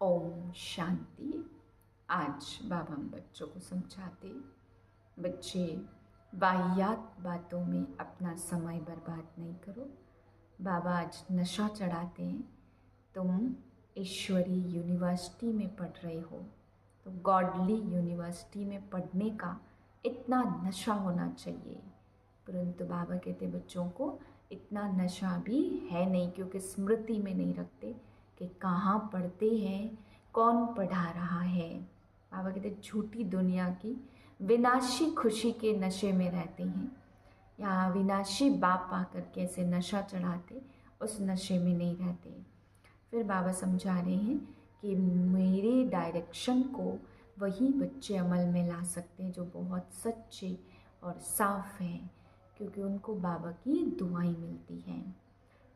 ओम शांति। आज बाबा हम बच्चों को समझाते, बच्चे वाहियात बातों में अपना समय बर्बाद नहीं करो। बाबा आज नशा चढ़ाते हैं। तुम ईश्वरी यूनिवर्सिटी में पढ़ रहे हो, तो गॉडली यूनिवर्सिटी में पढ़ने का इतना नशा होना चाहिए। परंतु बाबा कहते बच्चों को इतना नशा भी है नहीं, क्योंकि स्मृति में नहीं रखते कि कहाँ पढ़ते हैं, कौन पढ़ा रहा है। बाबा कहते झूठी दुनिया की विनाशी खुशी के नशे में रहते हैं। यहाँ विनाशी बाप आकर के ऐसे नशा चढ़ाते, उस नशे में नहीं रहते। फिर बाबा समझा रहे हैं कि मेरे डायरेक्शन को वही बच्चे अमल में ला सकते हैं जो बहुत सच्चे और साफ हैं, क्योंकि उनको बाबा की दुआएं मिलती हैं।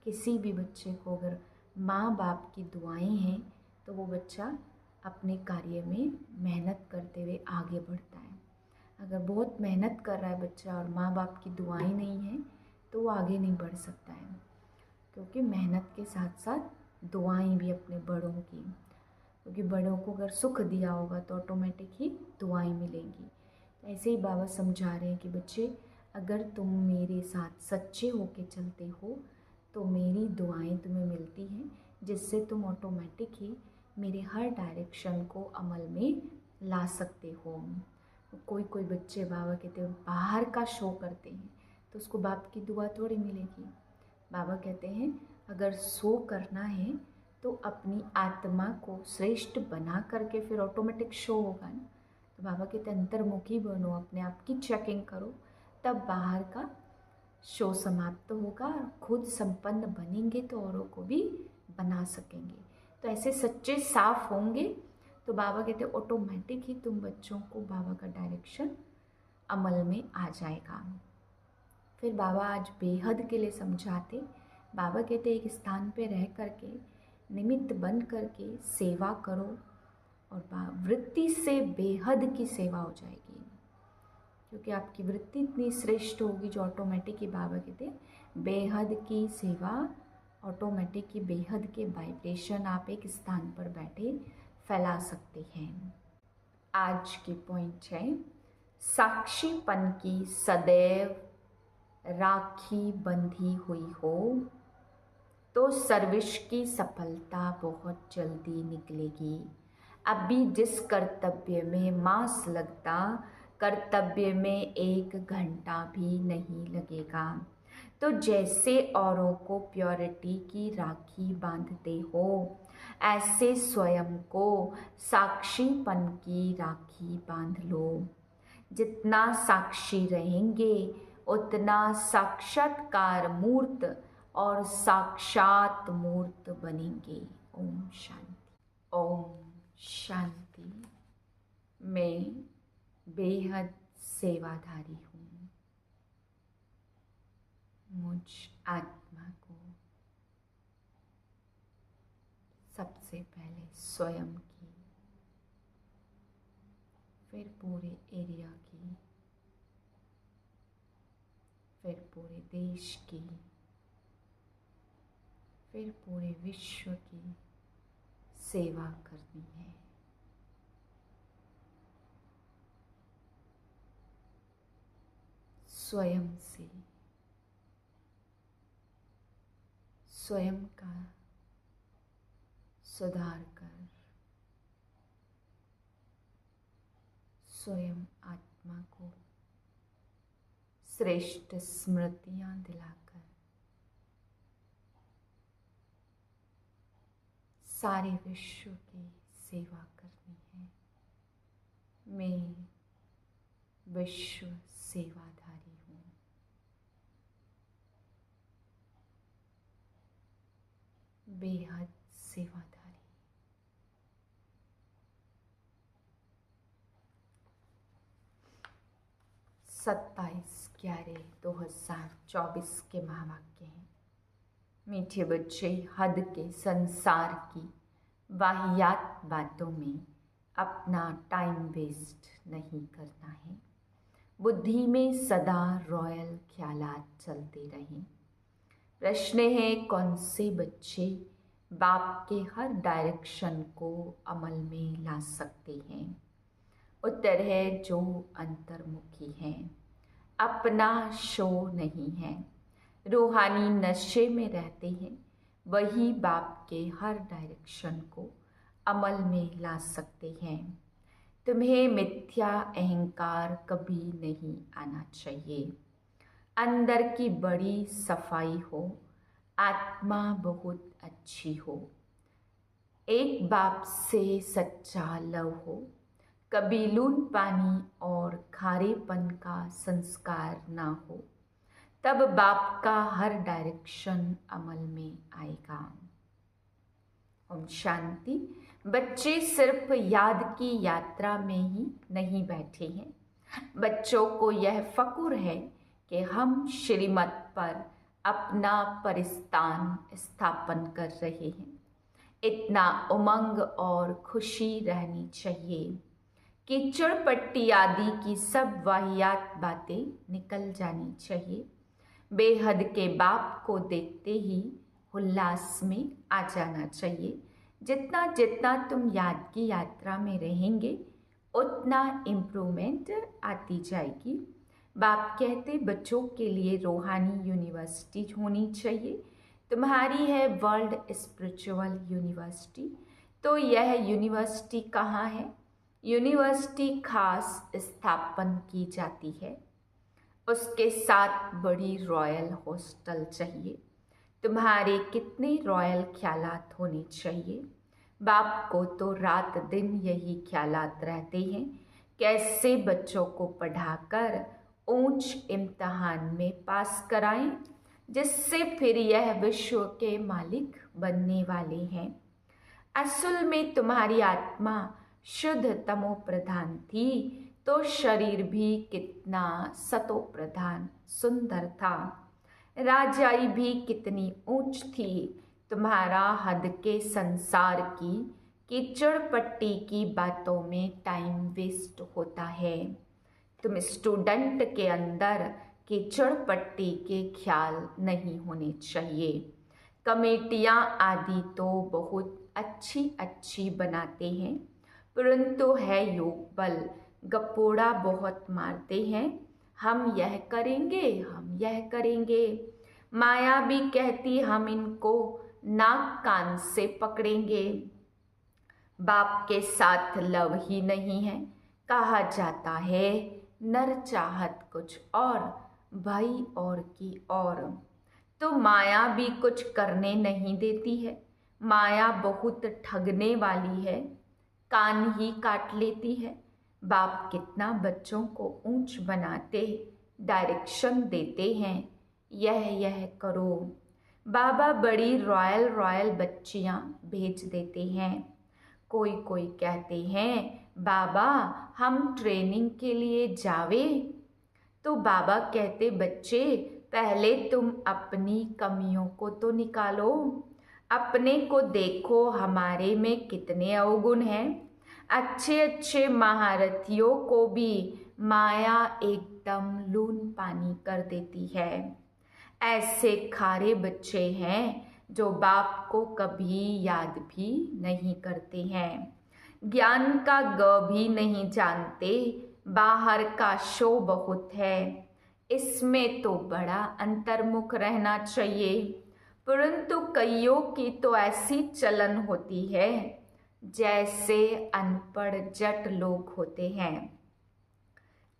किसी भी बच्चे को अगर माँ बाप की दुआएं हैं तो वो बच्चा अपने कार्य में मेहनत करते हुए आगे बढ़ता है। अगर बहुत मेहनत कर रहा है बच्चा और माँ बाप की दुआएं नहीं हैं तो वो आगे नहीं बढ़ सकता है, क्योंकि मेहनत के साथ साथ दुआएं भी अपने बड़ों की, क्योंकि बड़ों को अगर सुख दिया होगा तो ऑटोमेटिक ही दुआएं मिलेंगी। तो ऐसे ही बाबा समझा रहे हैं कि बच्चे अगर तुम मेरे साथ सच्चे होके चलते हो तो मेरी दुआएं तुम्हें मिलती हैं, जिससे तुम ऑटोमेटिक ही मेरे हर डायरेक्शन को अमल में ला सकते हो। कोई कोई बच्चे बाबा कहते हैं बाहर का शो करते हैं तो उसको बाप की दुआ थोड़ी मिलेगी। बाबा कहते हैं अगर शो करना है तो अपनी आत्मा को श्रेष्ठ बना करके फिर ऑटोमेटिक शो होगा ना। तो बाबा कहते अंतर्मुखी बनो, अपने आप की चेकिंग करो, तब बाहर का शो समाप्त होगा और खुद संपन्न बनेंगे तो औरों को भी बना सकेंगे। तो ऐसे सच्चे साफ होंगे तो बाबा कहते ऑटोमेटिक ही तुम बच्चों को बाबा का डायरेक्शन अमल में आ जाएगा। फिर बाबा आज बेहद के लिए समझाते। बाबा कहते एक स्थान पे रह करके निमित्त बन करके सेवा करो और वृत्ति से बेहद की सेवा हो जाएगी, क्योंकि आपकी वृत्ति इतनी श्रेष्ठ होगी जो ऑटोमेटिक ही बाबा कहते बेहद की सेवा, ऑटोमेटिक ही बेहद के वाइब्रेशन आप एक स्थान पर बैठे फैला सकते हैं। आज की पॉइंट है साक्षीपन की सदैव राखी बंधी हुई हो तो सर्विस की सफलता बहुत जल्दी निकलेगी। अभी जिस कर्तव्य में मास लगता, कर्तव्य में 1 घंटा भी नहीं लगेगा। तो जैसे औरों को प्योरिटी की राखी बांधते हो, ऐसे स्वयं को साक्षीपन की राखी बांध लो। जितना साक्षी रहेंगे उतना साक्षात्कार मूर्त और साक्षात मूर्त बनेंगे। ओम शांति। ओम शांति। मैं बेहद सेवाधारी हूँ। मुझ आत्मा को सबसे पहले स्वयं की, फिर पूरे एरिया की, फिर पूरे देश की, फिर पूरे विश्व की सेवा करनी है। स्वयं से, स्वयं का सुधार कर, स्वयं आत्मा को श्रेष्ठ स्मृतियां दिलाकर सारे विश्व की सेवा करनी है। मैं विश्व सेवाधारी हूँ। बेहद सेवाधारी। 27/11/2024 के महावाक्य हैं। मीठे बच्चे, हद के संसार की वाहियात बातों में अपना टाइम वेस्ट नहीं करना है। बुद्धि में सदा रॉयल ख्यालात चलते रहें। प्रश्न है कौन से बच्चे बाप के हर डायरेक्शन को अमल में ला सकते हैं। उत्तर है जो अंतर्मुखी हैं, अपना शो नहीं है, रूहानी नशे में रहते हैं, वही बाप के हर डायरेक्शन को अमल में ला सकते हैं। तुम्हें मिथ्या अहंकार कभी नहीं आना चाहिए। अंदर की बड़ी सफाई हो, आत्मा बहुत अच्छी हो, एक बाप से सच्चा लव हो, कभी लून पानी और खारेपन का संस्कार ना हो, तब बाप का हर डायरेक्शन अमल में आएगा। ओम शांति। बच्चे सिर्फ याद की यात्रा में ही नहीं बैठे हैं, बच्चों को यह फक्र है कि हम श्रीमत पर अपना परिस्थान स्थापन कर रहे हैं। इतना उमंग और खुशी रहनी चाहिए। कीचड़ पट्टी आदि की सब वाहियात बातें निकल जानी चाहिए। बेहद के बाप को देखते ही उल्लास में आ जाना चाहिए। जितना जितना तुम याद की यात्रा में रहेंगे उतना इम्प्रूवमेंट आती जाएगी। बाप कहते बच्चों के लिए रूहानी यूनिवर्सिटी होनी चाहिए। तुम्हारी है वर्ल्ड स्पिरिचुअल यूनिवर्सिटी। तो यह यूनिवर्सिटी कहाँ है? यूनिवर्सिटी खास स्थापन की जाती है, उसके साथ बड़ी रॉयल हॉस्टल चाहिए। तुम्हारे कितने रॉयल ख्यालात होने चाहिए। बाप को तो रात दिन यही ख्यालात रहते हैं, कैसे बच्चों को पढ़ाकर ऊंच इम्तहान में पास कराएं, जिससे फिर यह विश्व के मालिक बनने वाले हैं। असल में तुम्हारी आत्मा शुद्ध तमो प्रधान थी, तो शरीर भी कितना सतो प्रधान सुंदर था। राजाई भी कितनी ऊंच थी। तुम्हारा हद के संसार की कीचड़ पट्टी की बातों में टाइम वेस्ट होता है। तुम स्टूडेंट के अंदर कीचड़ पट्टी के ख्याल नहीं होने चाहिए। कमेटियाँ आदि तो बहुत अच्छी अच्छी बनाते हैं, परंतु है योग बल, गपोड़ा बहुत मारते हैं। हम यह करेंगे, हम यह करेंगे। माया भी कहती हम इनको नाक कान से पकड़ेंगे। बाप के साथ लव ही नहीं है। कहा जाता है नर चाहत कुछ और, भाई और की और। तो माया भी कुछ करने नहीं देती है। माया बहुत ठगने वाली है, कान ही काट लेती है। बाप कितना बच्चों को ऊंच बनाते, डायरेक्शन देते हैं, यह करो। बाबा बड़ी रॉयल रॉयल बच्चियां भेज देते हैं। कोई कोई कहते हैं बाबा हम ट्रेनिंग के लिए जावे, तो बाबा कहते बच्चे पहले तुम अपनी कमियों को तो निकालो, अपने को देखो हमारे में कितने अवगुण हैं। अच्छे अच्छे महारथियों को भी माया एकदम लून पानी कर देती है। ऐसे खारे बच्चे हैं जो बाप को कभी याद भी नहीं करते हैं, ज्ञान का ग भी नहीं जानते। बाहर का शो बहुत है, इसमें तो बड़ा अंतर्मुख रहना चाहिए। परंतु कईयों की तो ऐसी चलन होती है जैसे अनपढ़ जट लोग होते हैं।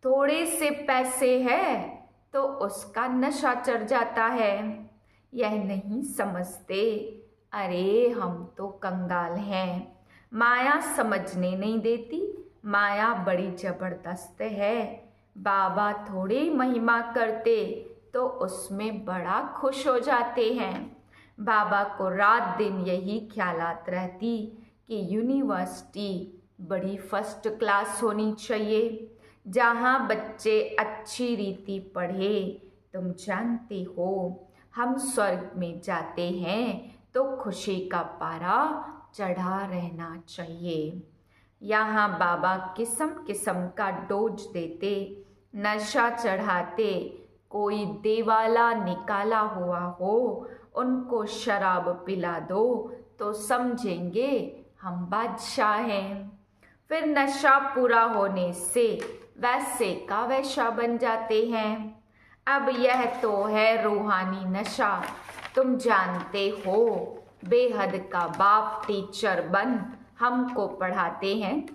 थोड़े से पैसे है तो उसका नशा चढ़ जाता है। यह नहीं समझते, अरे हम तो कंगाल हैं। माया समझने नहीं देती, माया बड़ी जबरदस्त है। बाबा थोड़ी महिमा करते तो उसमें बड़ा खुश हो जाते हैं। बाबा को रात दिन यही ख्यालात रहती कि यूनिवर्सिटी बड़ी फर्स्ट क्लास होनी चाहिए, जहाँ बच्चे अच्छी रीति पढ़े। तुम जानते हो हम स्वर्ग में जाते हैं तो खुशी का पारा चढ़ा रहना चाहिए। यहाँ बाबा किस्म किस्म का डोज देते, नशा चढ़ाते। कोई देवाला निकाला हुआ हो, उनको शराब पिला दो तो समझेंगे हम बादशाह हैं। फिर नशा पूरा होने से वैसे का वैसा बन जाते हैं। अब यह तो है रूहानी नशा। तुम जानते हो, बेहद का बाप टीचर बन हमको पढ़ाते हैं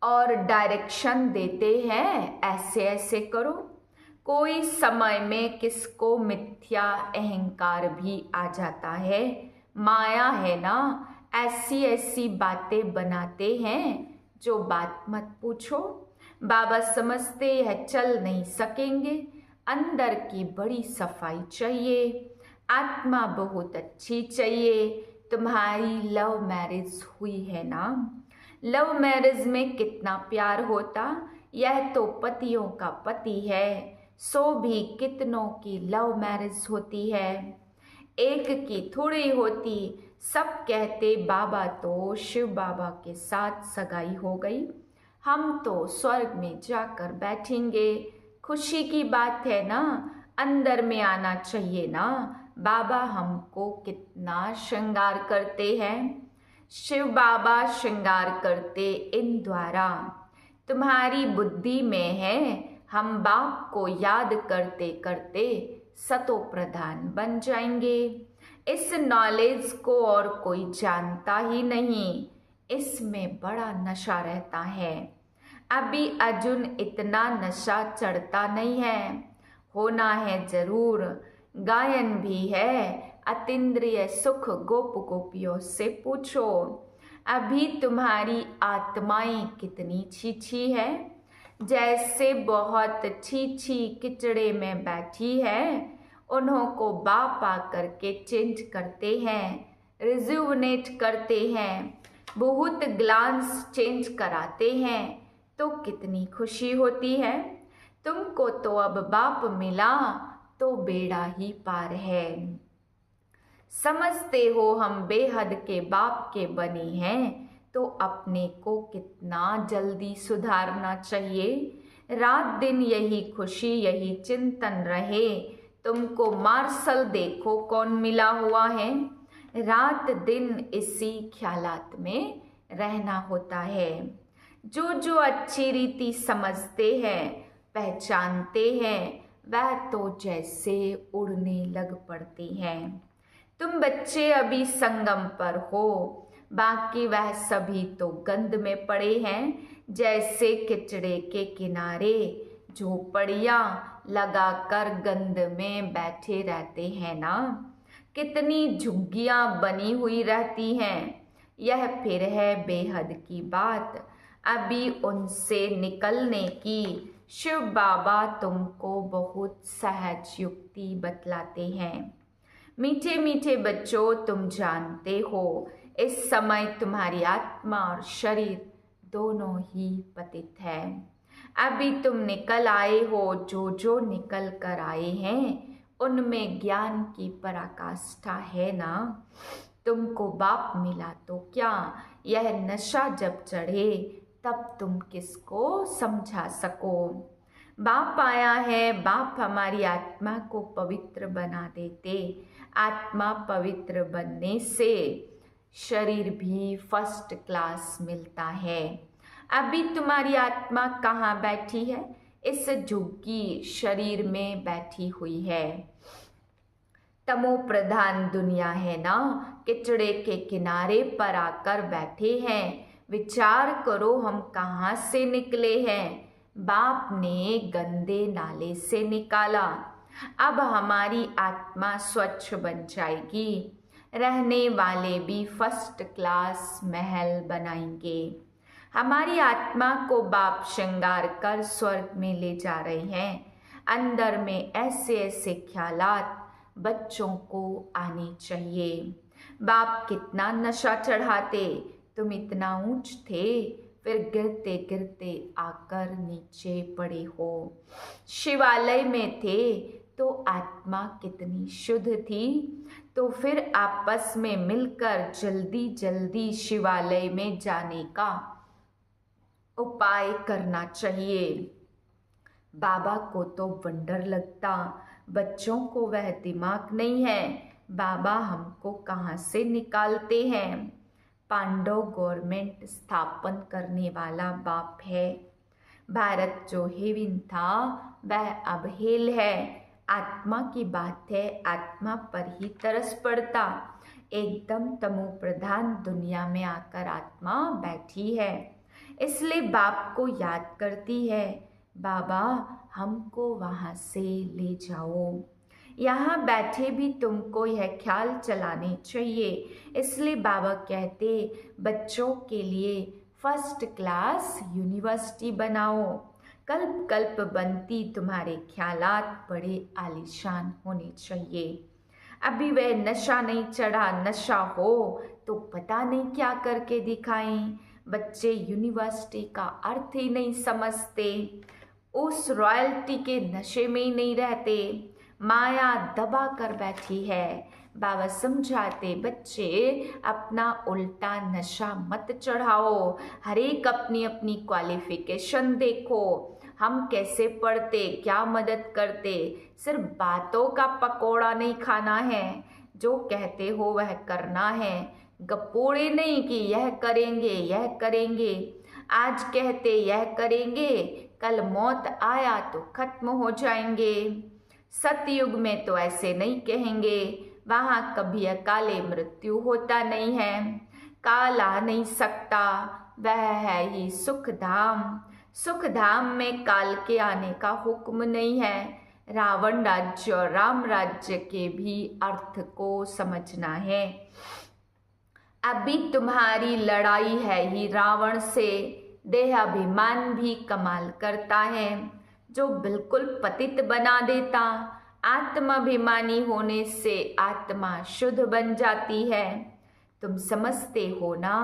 और डायरेक्शन देते हैं, ऐसे ऐसे करो। कोई समय में किसको मिथ्या अहंकार भी आ जाता है। माया है ना, ऐसी ऐसी बातें बनाते हैं जो बात मत पूछो। बाबा समझते हैं चल नहीं सकेंगे, अंदर की बड़ी सफाई चाहिए, आत्मा बहुत अच्छी चाहिए। तुम्हारी लव मैरिज हुई है ना, लव मैरिज में कितना प्यार होता। यह तो पतियों का पति है, सो भी कितनों की लव मैरिज होती है, एक की थोड़ी होती। सब कहते बाबा तो शिव बाबा के साथ सगाई हो गई, हम तो स्वर्ग में जाकर बैठेंगे। खुशी की बात है ना, अंदर में आना चाहिए ना। बाबा हमको कितना श्रृंगार करते हैं, शिव बाबा श्रृंगार करते इन द्वारा। तुम्हारी बुद्धि में है, हम बाप को याद करते करते सतो प्रधान बन जाएंगे। इस नॉलेज को और कोई जानता ही नहीं, इसमें बड़ा नशा रहता है। अभी अर्जुन इतना नशा चढ़ता नहीं है, होना है जरूर। गायन भी है, अतीन्द्रिय सुख गोप गोपियों से पूछो। अभी तुम्हारी आत्माएं कितनी छीछी है, जैसे बहुत छीछी किचड़े में बैठी है। उन्हों को बाप आकर के चेंज करते हैं, रिज्यूवनेट करते हैं, बहुत ग्लांस चेंज कराते हैं, तो कितनी खुशी होती है। तुमको तो अब बाप मिला तो बेड़ा ही पार है। समझते हो हम बेहद के बाप के बने हैं, तो अपने को कितना जल्दी सुधारना चाहिए। रात दिन यही खुशी यही चिंतन रहे। तुमको मार्शल देखो कौन मिला हुआ है, रात दिन इसी ख्यालात में रहना होता है। जो जो अच्छी रीति समझते हैं पहचानते हैं, वह तो जैसे उड़ने लग पड़ते हैं। तुम बच्चे अभी संगम पर हो, बाकी वह सभी तो गंद में पड़े हैं। जैसे किचड़े के किनारे झोपड़ियाँ लगाकर गंद में बैठे रहते हैं ना, कितनी झुग्गियाँ बनी हुई रहती हैं। यह फिर है बेहद की बात, अभी उनसे निकलने की शिव बाबा तुमको बहुत सहज युक्ति बतलाते हैं। मीठे मीठे बच्चों, तुम जानते हो इस समय तुम्हारी आत्मा और शरीर दोनों ही पतित है। अभी तुम निकल आए हो, जो जो निकल कर आए हैं उनमें ज्ञान की पराकाष्ठा है ना। तुमको बाप मिला तो क्या, यह नशा जब चढ़े तब तुम किसको समझा सको। बाप आया है, बाप हमारी आत्मा को पवित्र बना देते। आत्मा पवित्र बनने से शरीर भी फर्स्ट क्लास मिलता है। अभी तुम्हारी आत्मा कहाँ बैठी है, इस झुग्गी शरीर में बैठी हुई है। तमो प्रधान दुनिया है ना, किचड़े के किनारे पर आकर बैठे हैं। विचार करो हम कहाँ से निकले हैं, बाप ने गंदे नाले से निकाला। अब हमारी आत्मा स्वच्छ बन जाएगी, रहने वाले भी फर्स्ट क्लास महल बनाएंगे। हमारी आत्मा को बाप श्रृंगार कर स्वर्ग में ले जा रहे हैं। अंदर में ऐसे ऐसे ख्यालात बच्चों को आने चाहिए। बाप कितना नशा चढ़ाते, तुम इतना ऊंच थे, फिर गिरते गिरते आकर नीचे पड़े हो। शिवालय में थे तो आत्मा कितनी शुद्ध थी, तो फिर आपस में मिलकर जल्दी जल्दी शिवालय में जाने का उपाय करना चाहिए। बाबा को तो वंडर लगता, बच्चों को वह दिमाग नहीं है। बाबा हमको कहाँ से निकालते हैं। पांडव गवर्नमेंट स्थापन करने वाला बाप है। भारत जो हेविन था वह अब हेल है। आत्मा की बात है, आत्मा पर ही तरस पड़ता। एकदम तमो प्रधान दुनिया में आकर आत्मा बैठी है, इसलिए बाप को याद करती है, बाबा हमको वहाँ से ले जाओ। यहाँ बैठे भी तुमको यह ख्याल चलाने चाहिए। इसलिए बाबा कहते बच्चों के लिए फर्स्ट क्लास यूनिवर्सिटी बनाओ। कल्प कल्प बनती तुम्हारे ख्यालात बड़े आलीशान होने चाहिए। अभी वह नशा नहीं चढ़ा, नशा हो तो पता नहीं क्या करके दिखाएं। बच्चे यूनिवर्सिटी का अर्थ ही नहीं समझते, उस रॉयल्टी के नशे में ही नहीं रहते। माया दबा कर बैठी है। बाबा समझाते बच्चे अपना उल्टा नशा मत चढ़ाओ, हर एक अपनी अपनी क्वालिफिकेशन देखो। हम कैसे पढ़ते, क्या मदद करते, सिर्फ बातों का पकोड़ा नहीं खाना है, जो कहते हो वह करना है। गपोड़े नहीं कि यह करेंगे यह करेंगे, आज कहते यह करेंगे, कल मौत आया तो खत्म हो जाएंगे। सतयुग में तो ऐसे नहीं कहेंगे, वहाँ कभी अकाले मृत्यु होता नहीं है। काल आ नहीं सकता, वह है ही सुख धाम। सुख धाम में काल के आने का हुक्म नहीं है। रावण राज्य और राम राज्य के भी अर्थ को समझना है। अभी तुम्हारी लड़ाई है ही रावण से। देहाभिमान भी कमाल करता है, जो बिल्कुल पतित बना देता। आत्माभिमानी होने से आत्मा शुद्ध बन जाती है। तुम समझते हो ना,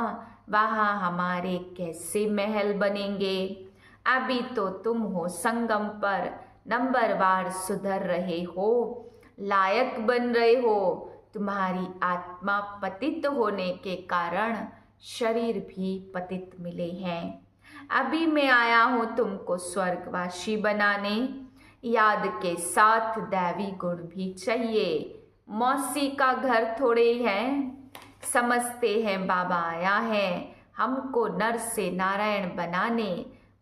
वहाँ हमारे कैसे महल बनेंगे। अभी तो तुम हो संगम पर, नंबरवार सुधर रहे हो, लायक बन रहे हो। तुम्हारी आत्मा पतित होने के कारण शरीर भी पतित मिले हैं। अभी मैं आया हूँ तुमको स्वर्गवासी बनाने। याद के साथ दैवी गुण भी चाहिए। मौसी का घर थोड़े है, समझते हैं बाबा आया है हमको नर से नारायण बनाने,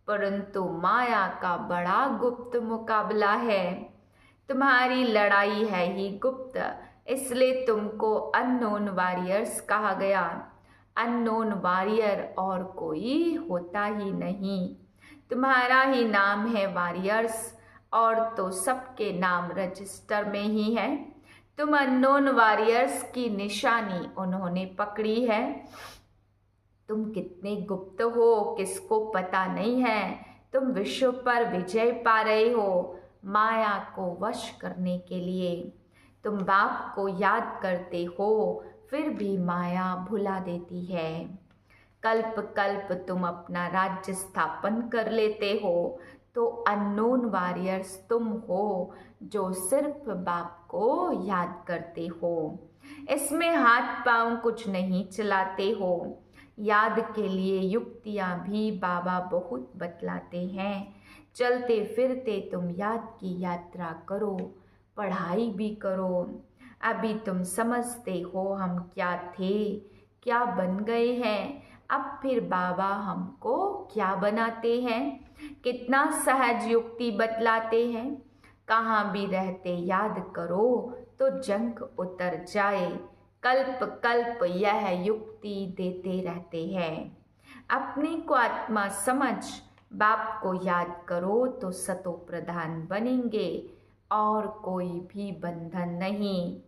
परंतु माया का बड़ा गुप्त मुकाबला है। तुम्हारी लड़ाई है ही गुप्त, इसलिए तुमको अननोन वॉरियर्स कहा गया। अननोन वॉरियर और कोई होता ही नहीं, तुम्हारा ही नाम है वॉरियर्स, और तो सबके नाम रजिस्टर में ही है। तुम अननोन वॉरियर्स की निशानी उन्होंने पकड़ी है। तुम कितने गुप्त हो किसको पता नहीं है। तुम विश्व पर विजय पा रहे हो माया को वश करने के लिए। तुम बाप को याद करते हो, फिर भी माया भुला देती है। कल्प कल्प तुम अपना राज्य स्थापन कर लेते हो, तो अननोन वॉरियर्स तुम हो जो सिर्फ बाप को याद करते हो। इसमें हाथ पांव कुछ नहीं चलाते हो। याद के लिए युक्तियाँ भी बाबा बहुत बतलाते हैं। चलते फिरते तुम याद की यात्रा करो, पढ़ाई भी करो। अभी तुम समझते हो हम क्या थे, क्या बन गए हैं। अब फिर बाबा हमको क्या बनाते हैं, कितना सहज युक्ति बतलाते हैं। कहाँ भी रहते याद करो तो जंग उतर जाए। कल्प कल्प यह युक्ति देते रहते हैं। अपने को आत्मा समझ बाप को याद करो तो सतो प्रधान बनेंगे, और कोई भी बंधन नहीं।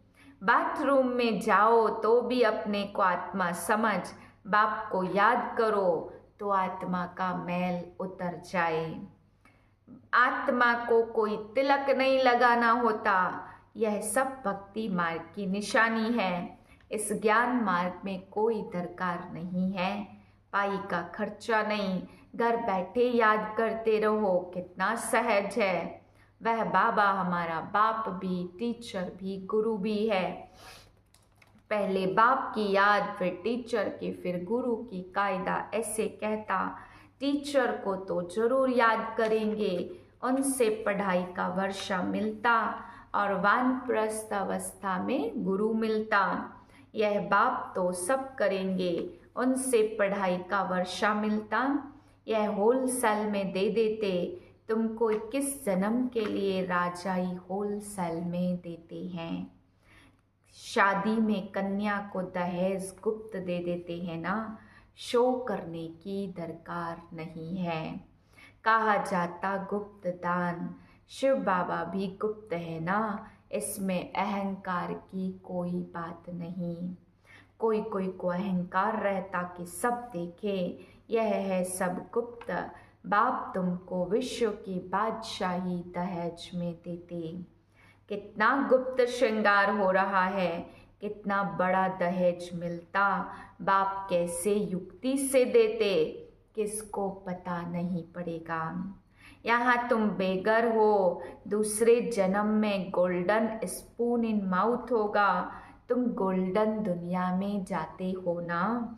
बाथरूम में जाओ तो भी अपने को आत्मा समझ बाप को याद करो तो आत्मा का मैल उतर जाए। आत्मा को कोई तिलक नहीं लगाना होता। यह सब भक्ति मार्ग की निशानी है। इस ज्ञान मार्ग में कोई दरकार नहीं है, पाई का खर्चा नहीं। घर बैठे याद करते रहो, कितना सहज है। वह बाबा हमारा बाप भी, टीचर भी, गुरु भी है। पहले बाप की याद, फिर टीचर की, फिर गुरु की। कायदा ऐसे कहता, टीचर को तो जरूर याद करेंगे, उनसे पढ़ाई का वर्षा मिलता। और वानप्रस्थ अवस्था में गुरु मिलता। यह बाप तो सब करेंगे, उनसे पढ़ाई का वर्षा मिलता। यह होलसेल में दे देते, तुमको 21 जन्म के लिए राजाई होलसेल में देते हैं। शादी में कन्या को दहेज गुप्त दे देते हैं ना, शो करने की दरकार नहीं है। कहा जाता गुप्त दान, शिव बाबा भी गुप्त है ना, इसमें अहंकार की कोई बात नहीं। कोई कोई को अहंकार रहता कि सब देखे, यह है सब गुप्त। बाप तुमको विश्व की बादशाही दहेज में देते। कितना गुप्त श्रृंगार हो रहा है, कितना बड़ा दहेज मिलता। बाप कैसे युक्ति से देते, किसको पता नहीं पड़ेगा। यहाँ तुम बेगर हो, दूसरे जन्म में गोल्डन स्पून इन माउथ होगा। तुम गोल्डन दुनिया में जाते हो ना,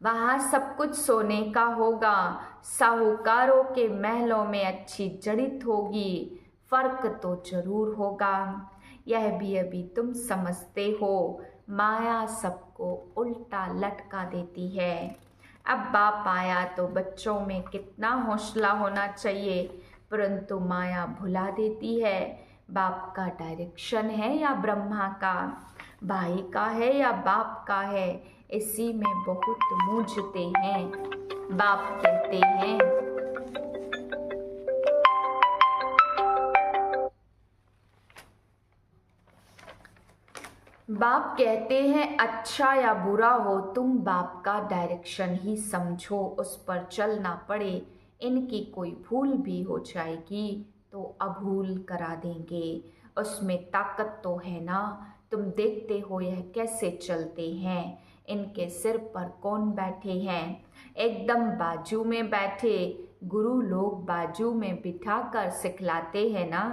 वहाँ सब कुछ सोने का होगा। साहूकारों के महलों में अच्छी जड़ित होगी, फर्क तो जरूर होगा। यह भी अभी तुम समझते हो, माया सबको उल्टा लटका देती है। अब बाप आया तो बच्चों में कितना हौसला होना चाहिए, परंतु माया भुला देती है। बाप का डायरेक्शन है या ब्रह्मा का, भाई का है या बाप का है, इसी में बहुत मूझते हैं। बाप कहते हैं अच्छा या बुरा हो, तुम बाप का डायरेक्शन ही समझो, उस पर चलना पड़े। इनकी कोई भूल भी हो जाएगी तो अभूल करा देंगे, उसमें ताकत तो है ना। तुम देखते हो यह कैसे चलते हैं, इनके सिर पर कौन बैठे हैं, एकदम बाजू में बैठे। गुरु लोग बाजू में बिठाकर सिखलाते हैं ना,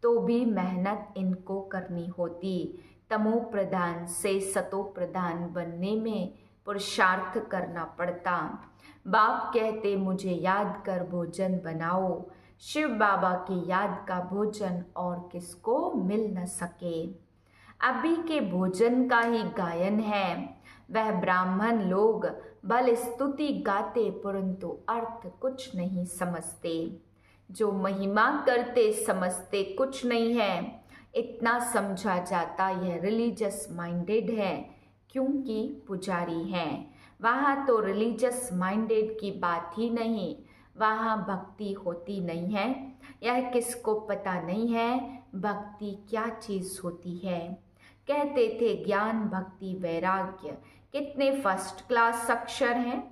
तो भी मेहनत इनको करनी होती। तमो प्रधान से सतो प्रधान बनने में पुरुषार्थ करना पड़ता। बाप कहते मुझे याद कर भोजन बनाओ, शिव बाबा की याद का भोजन और किसको मिल न सके। अभी के भोजन का ही गायन है। वह ब्राह्मण लोग बल स्तुति गाते, परंतु अर्थ कुछ नहीं समझते। जो महिमा करते समझते कुछ नहीं है। इतना समझा जाता यह रिलीजियस माइंडेड है, क्योंकि पुजारी हैं। वहाँ तो रिलीजियस माइंडेड की बात ही नहीं, वहाँ भक्ति होती नहीं है। यह किसको पता नहीं है भक्ति क्या चीज़ होती है। कहते थे ज्ञान भक्ति वैराग्य, कितने फर्स्ट क्लास अक्षर हैं।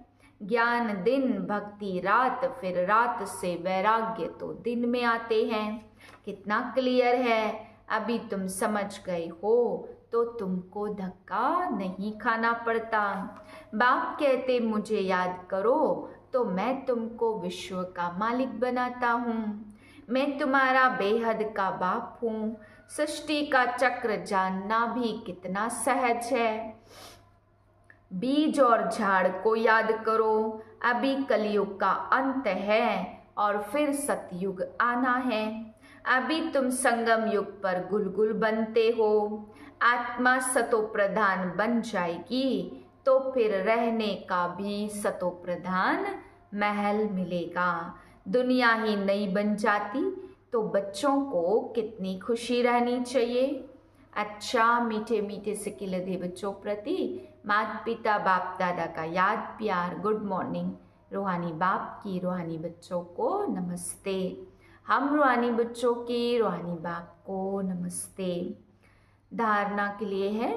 ज्ञान दिन, भक्ति रात, फिर रात से वैराग्य तो दिन में आते हैं। कितना क्लियर है। अभी तुम समझ गए हो तो तुमको धक्का नहीं खाना पड़ता। बाप कहते मुझे याद करो तो मैं तुमको विश्व का मालिक बनाता हूँ। मैं तुम्हारा बेहद का बाप हूँ। सृष्टि का चक्र जानना भी कितना सहज है। बीज और झाड़ को याद करो। अभी कलयुग का अंत है और फिर सतयुग आना है। अभी तुम संगम युग पर गुलगुल बनते हो। आत्मा सतो प्रधान बन जाएगी तो फिर रहने का भी सतो प्रधान महल मिलेगा। दुनिया ही नहीं बन जाती तो बच्चों को कितनी खुशी रहनी चाहिए। अच्छा, मीठे मीठे से खिलते बच्चों प्रति माता पिता बाप दादा का याद प्यार गुड मॉर्निंग। रूहानी बाप की रूहानी बच्चों को नमस्ते। हम रूहानी बच्चों की रूहानी बाप को नमस्ते। धारणा के लिए है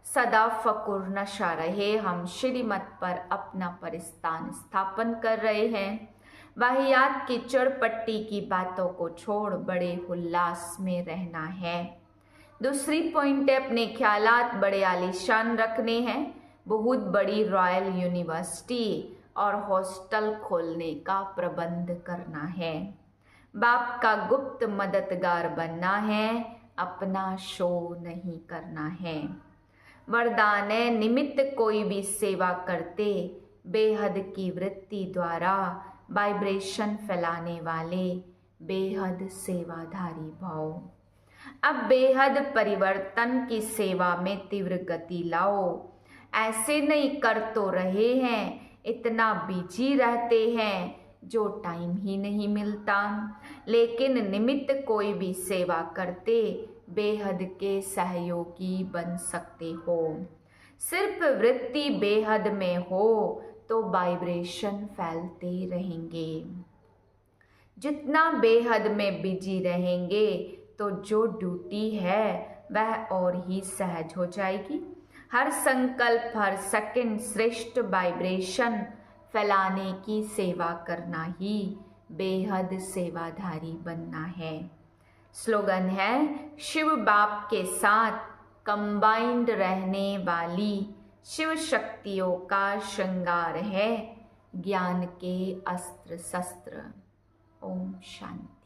सदा फकुर नशा रहे। हम श्रीमत पर अपना परिस्थान स्थापन कर रहे हैं। वाहियात की चढ़पट्टी की बातों को छोड़ बड़े उल्लास में रहना है। दूसरी पॉइंट है अपने ख्यालात बड़े आलीशान रखने हैं। बहुत बड़ी रॉयल यूनिवर्सिटी और हॉस्टल खोलने का प्रबंध करना है। बाप का गुप्त मददगार बनना है, अपना शो नहीं करना है। वरदान है निमित्त कोई भी सेवा करते, बेहद की वृत्ति द्वारा वाइब्रेशन फैलाने वाले बेहद सेवाधारी भाव। अब बेहद परिवर्तन की सेवा में तीव्र गति लाओ। ऐसे नहीं कर तो रहे हैं, इतना बिजी रहते हैं जो टाइम ही नहीं मिलता, लेकिन निमित्त कोई भी सेवा करते बेहद के सहयोगी बन सकते हो। सिर्फ वृत्ति बेहद में हो तो वाइब्रेशन फैलते रहेंगे। जितना बेहद में बिजी रहेंगे तो जो ड्यूटी है वह और ही सहज हो जाएगी। हर संकल्प, हर सेकंड श्रेष्ठ वाइब्रेशन फैलाने की सेवा करना ही बेहद सेवाधारी बनना है। स्लोगन है, शिव बाप के साथ कंबाइंड रहने वाली शिव शक्तियों का श्रृंगार है ज्ञान के अस्त्र शस्त्र। ओम शांति।